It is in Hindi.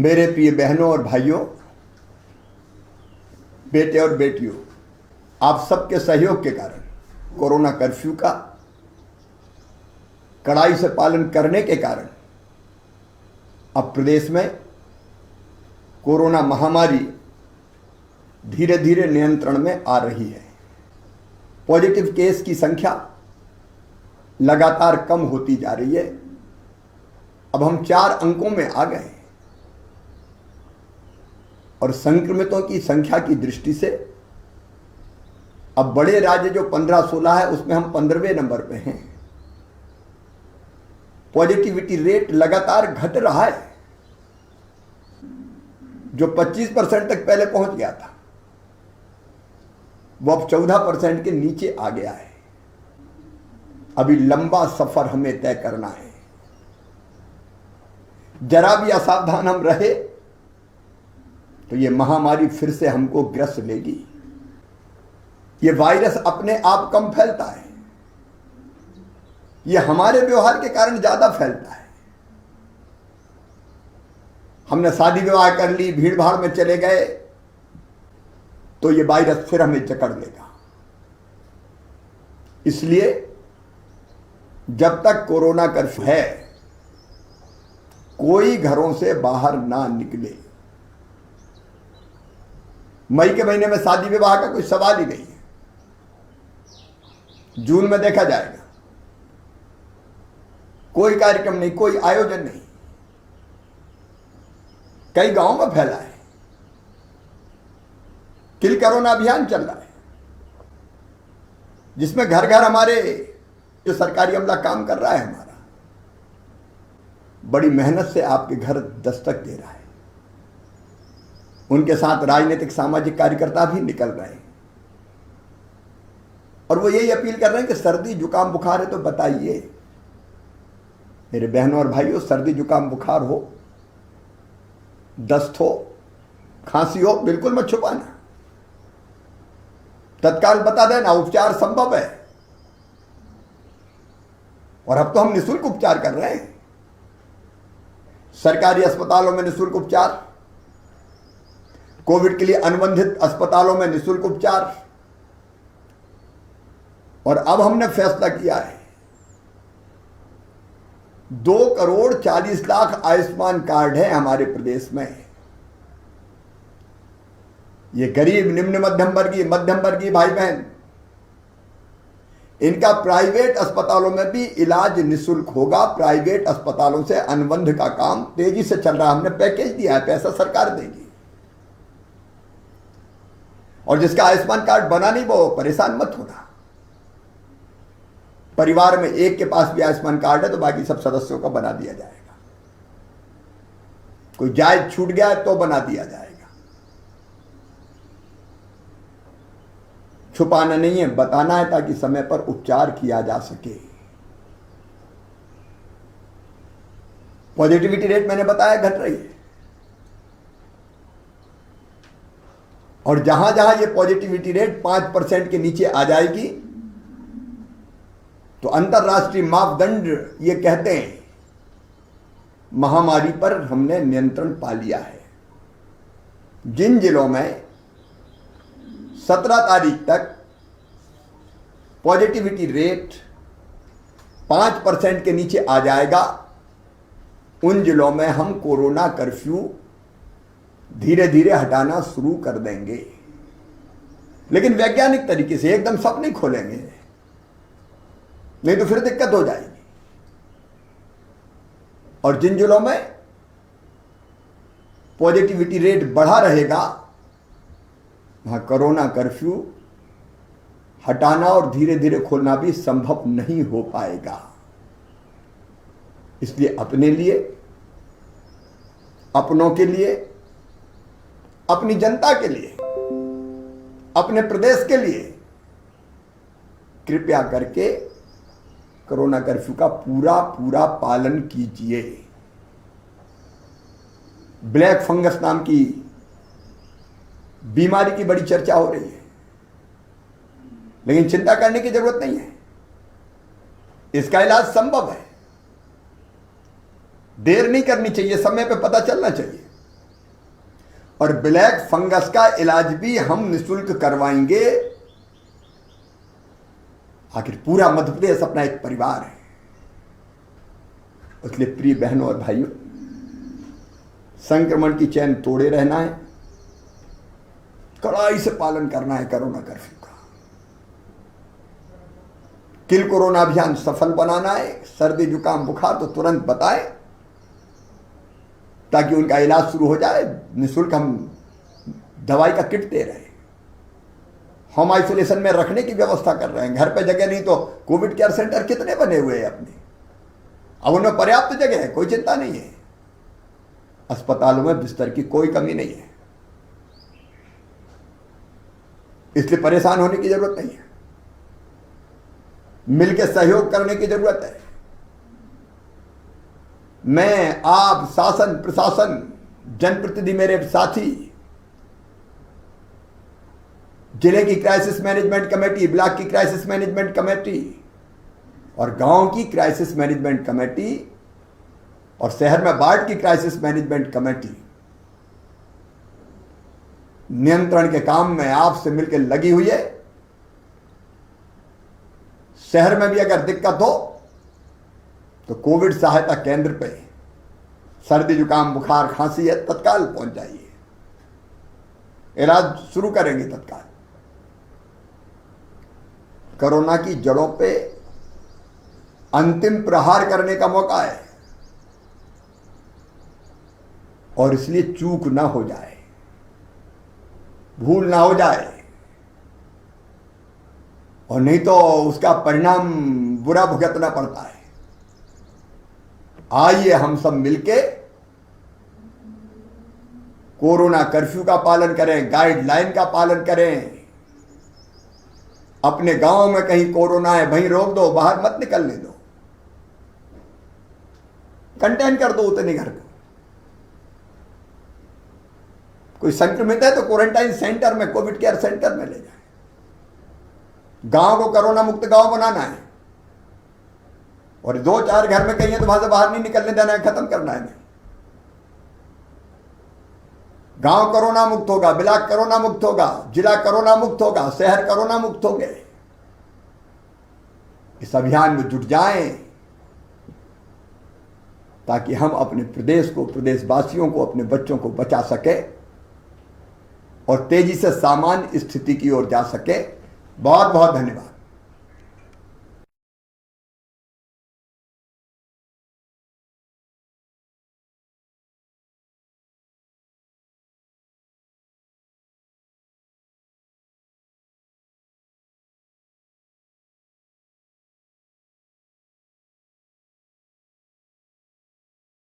मेरे प्रिय बहनों और भाइयों, बेटे और बेटियों, आप सबके सहयोग के कारण कोरोना कर्फ्यू का कड़ाई से पालन करने के कारण अब प्रदेश में कोरोना महामारी धीरे धीरे नियंत्रण में आ रही है। पॉजिटिव केस की संख्या लगातार कम होती जा रही है। अब हम 4 अंकों में आ गए और संक्रमितों की संख्या की दृष्टि से अब बड़े राज्य जो 15-16 है उसमें हम 15वें नंबर पे हैं। पॉजिटिविटी रेट लगातार घट रहा है, जो 25% तक पहले पहुंच गया था वो अब 14% के नीचे आ गया है। अभी लंबा सफर हमें तय करना है। जरा भी असावधान हम रहे तो ये महामारी फिर से हमको ग्रस्त लेगी। ये वायरस अपने आप कम फैलता है, ये हमारे व्यवहार के कारण ज्यादा फैलता है। हमने शादी विवाह कर ली, भीड़ भाड़ में चले गए तो ये वायरस फिर हमें जकड़ लेगा। इसलिए जब तक कोरोना कर्फ्यू है कोई घरों से बाहर ना निकले। मई के महीने में शादी विवाह का कोई सवाल ही नहीं है, जून में देखा जाएगा। कोई कार्यक्रम नहीं, कोई आयोजन नहीं। कई गांवों में फैला है। किल कोरोना अभियान चल रहा है जिसमें घर घर हमारे जो सरकारी अमला काम कर रहा है, हमारा बड़ी मेहनत से आपके घर दस्तक दे रहा है। उनके साथ राजनीतिक सामाजिक कार्यकर्ता भी निकल रहे हैं और वो यही अपील कर रहे हैं कि सर्दी जुकाम बुखार है तो बताइए। मेरे बहनों और भाइयों, सर्दी जुकाम बुखार हो, दस्त हो, खांसी हो, बिल्कुल मत छुपाना, तत्काल बता देना। उपचार संभव है और अब तो हम निःशुल्क उपचार कर रहे हैं। सरकारी अस्पतालों में निःशुल्क उपचार, कोविड के लिए अनुबंधित अस्पतालों में निःशुल्क उपचार। और अब हमने फैसला किया है 2,40,00,000 आयुष्मान कार्ड है हमारे प्रदेश में। ये गरीब, निम्न मध्यम वर्गीय भाई बहन, इनका प्राइवेट अस्पतालों में भी इलाज निःशुल्क होगा। प्राइवेट अस्पतालों से अनुबंध का काम तेजी से चल रहा है। हमने पैकेज दिया है, पैसा सरकार देगी। और जिसका आयुष्मान कार्ड बना नहीं वो परेशान मत होना। परिवार में एक के पास भी आयुष्मान कार्ड है तो बाकी सब सदस्यों का बना दिया जाएगा। कोई जायज छूट गया है तो बना दिया जाएगा। छुपाना नहीं है, बताना है ताकि समय पर उपचार किया जा सके। पॉजिटिविटी रेट मैंने बताया घट रही है और जहां जहां ये पॉजिटिविटी रेट 5% के नीचे आ जाएगी तो अंतरराष्ट्रीय मापदंड ये कहते हैं महामारी पर हमने नियंत्रण पा लिया है। जिन जिलों में 17 तारीख तक पॉजिटिविटी रेट 5% के नीचे आ जाएगा, उन जिलों में हम कोरोना कर्फ्यू धीरे धीरे हटाना शुरू कर देंगे। लेकिन वैज्ञानिक तरीके से, एकदम सब नहीं खोलेंगे, नहीं तो फिर दिक्कत हो जाएगी। और जिन जिलों में पॉजिटिविटी रेट बढ़ा रहेगा वहां कोरोना कर्फ्यू हटाना और धीरे धीरे खोलना भी संभव नहीं हो पाएगा। इसलिए अपने लिए, अपनों के लिए, अपनी जनता के लिए, अपने प्रदेश के लिए कृपया करके कोरोना कर्फ्यू का पूरा पालन कीजिए। ब्लैक फंगस नाम की बीमारी की बड़ी चर्चा हो रही है, लेकिन चिंता करने की जरूरत नहीं है। इसका इलाज संभव है। देर नहीं करनी चाहिए, समय पे पता चलना चाहिए। और ब्लैक फंगस का इलाज भी हम निःशुल्क करवाएंगे। आखिर पूरा मध्य प्रदेश अपना एक परिवार है। इसलिए प्रिय बहनों और भाइयों, संक्रमण की चैन तोड़े रहना है, कड़ाई से पालन करना है कोरोना कर्फ्यू का। किल कोरोना अभियान सफल बनाना है। सर्दी जुकाम बुखार तो तुरंत बताएं ताकि उनका इलाज शुरू हो जाए। निःशुल्क हम दवाई का किट दे रहे हैं, होम आइसोलेशन में रखने की व्यवस्था कर रहे हैं। घर पे जगह नहीं तो कोविड केयर सेंटर कितने बने हुए हैं अपने, अब उनमें पर्याप्त जगह है, कोई चिंता नहीं है। अस्पतालों में बिस्तर की कोई कमी नहीं है, इसलिए परेशान होने की जरूरत नहीं है। मिलकर सहयोग करने की जरूरत है। मैं, आप, शासन प्रशासन, जनप्रतिनिधि, मेरे साथी, जिले की क्राइसिस मैनेजमेंट कमेटी, ब्लॉक की क्राइसिस मैनेजमेंट कमेटी और गांव की क्राइसिस मैनेजमेंट कमेटी और शहर में वार्ड की क्राइसिस मैनेजमेंट कमेटी नियंत्रण के काम में आपसे मिलकर लगी हुई है। शहर में भी अगर दिक्कत हो तो कोविड सहायता केंद्र पे सर्दी जुकाम बुखार खांसी है, तत्काल पहुंच जाइए, इलाज शुरू करेंगे तत्काल। कोरोना की जड़ों पे अंतिम प्रहार करने का मौका है और इसलिए चूक ना हो जाए, भूल ना हो जाए और नहीं तो उसका परिणाम बुरा भुगतना पड़ता है। आइए हम सब मिलके कोरोना कर्फ्यू का पालन करें, गाइडलाइन का पालन करें। अपने गांव में कहीं कोरोना है वहीं रोक दो, बाहर मत निकलने दो, कंटेन कर दो उतने घर को। कोई संक्रमित है तो क्वारंटाइन सेंटर में, कोविड केयर सेंटर में ले जाए। गांव को कोरोना मुक्त गांव बनाना है और 2-4 घर में कहीं है तो वहां से बाहर नहीं निकलने देना है, खत्म करना है। गांव कोरोना मुक्त होगा, ब्लॉक कोरोना मुक्त होगा, जिला कोरोना मुक्त होगा, शहर कोरोना मुक्त होंगे। इस अभियान में जुट जाएं ताकि हम अपने प्रदेश को, प्रदेशवासियों को, अपने बच्चों को बचा सके और तेजी से सामान्य स्थिति की ओर जा सके। बहुत बहुत धन्यवाद।